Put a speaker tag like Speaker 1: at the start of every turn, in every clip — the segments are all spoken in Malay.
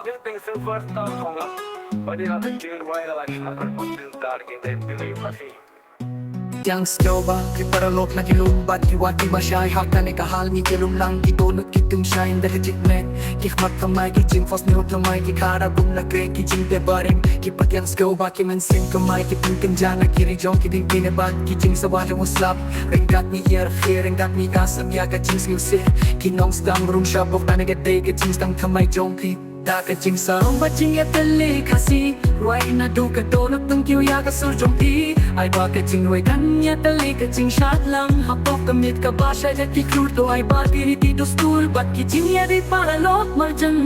Speaker 1: Tem SILVERSTAR KHONGLAH. Pwede natin i-viral siya at pag-bynta rin din khasi.
Speaker 2: Yang scoba, kiparalok na kilumbat, kiwati ba siya, haka ni kahal ni kilum lang, kitunod kitum siya, hindi kajikmen, kikmat kamay, kijing fos ni kamay, kikarabong na kre, kijing debaring, kipat yang scoba, kimensin kamay, kipungkin dyan, kirijong, kiding pinabad, kijing sa wadang uslap, ringgat ni hierarchy, ringgat ni kasam, ya kajing smusik, kinong stang room shop, of tanagaday, kajing stang kamay, jongki, da kajing sa rong bajing ya tali khasi, ruai na du ka donok tung kiw ya ka sur jongki, ay ba kajing ruai kan ya tali kajing shat lang, hapok kamit ka ba siya ya kikrut do ay ba diri di dostur, bat kijing ya di paralok, marjan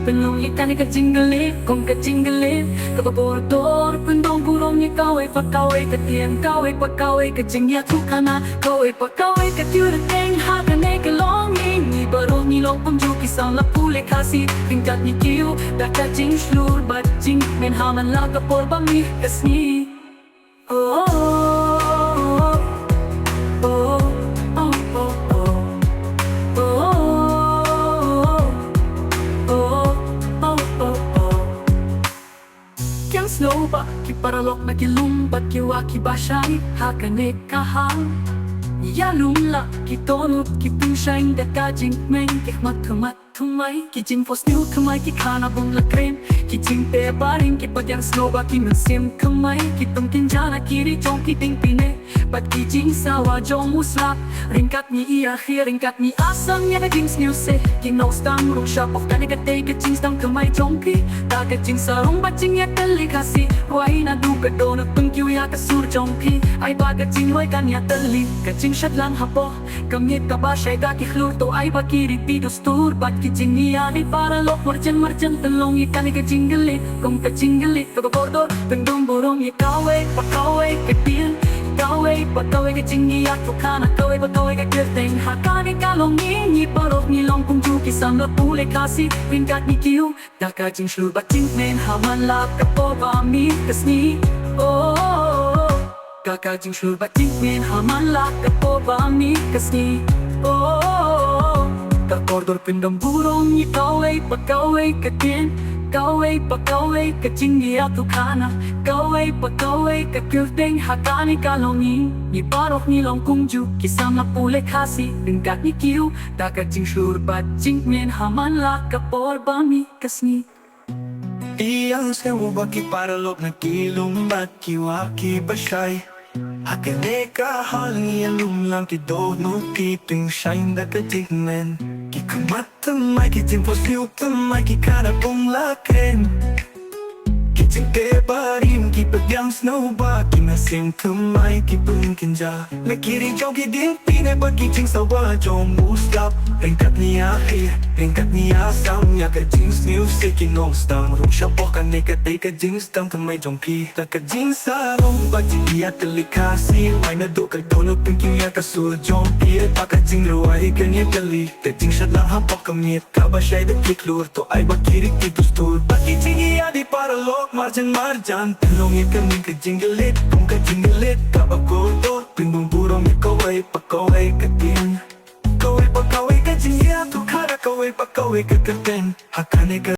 Speaker 2: penong ikan ni kajing galit, kong kajing galit, kapabortor, pendong burong ni kawai pakawai katien, kawai pakawai kajing ya tukana, kawai pakawai katiur teng hakan ay kalongin, ni barong ni long pamju kisang lapule khasi, tingkat ni kiw, da kajing slur, bat jing men haman la kapor bami kasni. Oh, oh, oh, oh, oh, oh, oh, oh, oh. Yang slow ba, kiparalok na kilumbat, kiwaki ba siya'y hakane kahal. Yalumla, kitonot, kipinsyain, da kajing men, kikmat kamat tumay, kijing fos niu kamay, kikanabong lakren, kijing pebaring, kipat yang slow ba, kimensim kamay, kitong kinjana, kiri jong kiting pine, bat kijing sawa jong uslap, ringkat ni iyakhir, ringkat ni asang ya kajing snuse, kinaw stang rung shop of kanigatay, kajing stang kamay jongki, ta kajing sarong bajing ya tali khasi, ruay na du ka donot pengkiw ya kasur jongki, ay ba kajing ruay kan ya tali, kajing syat lang hapo, kamit ka ba siya'y dakikhlur to ay ba kiri pidostur, bat kijing niya di paralok, marjan telong ikan ni kajing galit, kong kajing galit, kapabortor, pendong burong ikaway, pakaway, kapil, kaway, pakaway kajing niya tukana, kaway, pakaway kakirteng, haka ni kalong ni parok ni long kung juki sang lapule khasi, ringkat ni kiw, da kajing slur, bat jing men haman lap kapo bami kasni, oh, oh, oh. Kakajing slur, bat jing men haman lap kapo bami kasni, oh, oh, oh. Kakordor pendong burong ikaway, pakaway katien, kaway, pakaway kajing niya tukana, kaway, pakaway kakirteng, haka ni kalongin, ni parok ni long kungju, kisang lapule khasi, ringkat ni kiw, da kajing slur, bat jing men haman la kapor bami kasni.
Speaker 3: Iyang sewo baki paralok na kilumbat, kiwaki ba siya'y hakane kahal niya lumlang kidono, kiping siya'y nakatigmen, kikamat tamay, kijing fosliw tamay, kikanabong laken, kijing tebarim, kipagyang snow ba, kinasim kamay, kipungkin dya, nakiring jong kiding pinay, bat kijing sawa jong uslap, ringkat niya akhir, ringkat niya asam, niya kajing sniw si kinong stang, rung siya po kanikatay kajing stang, kamay jong pi, ta kajing sarong, bat jiya tali khasi, why na do kagdono pinking ya kasul jong pi, pa kajing ruay kanya kali, kajing siya lang hapak kamit, kaba siya'y dakiklur, to ay bakirik titustur, bat kijing iya di paralok, marjan, telong ikan ni kajing galit, kung kajing galit, kabagodor, pingbong burong ikaway, pakaway katin, kaway pakaway kajing iya tukara, kaway pakaway kakirten, hakane ka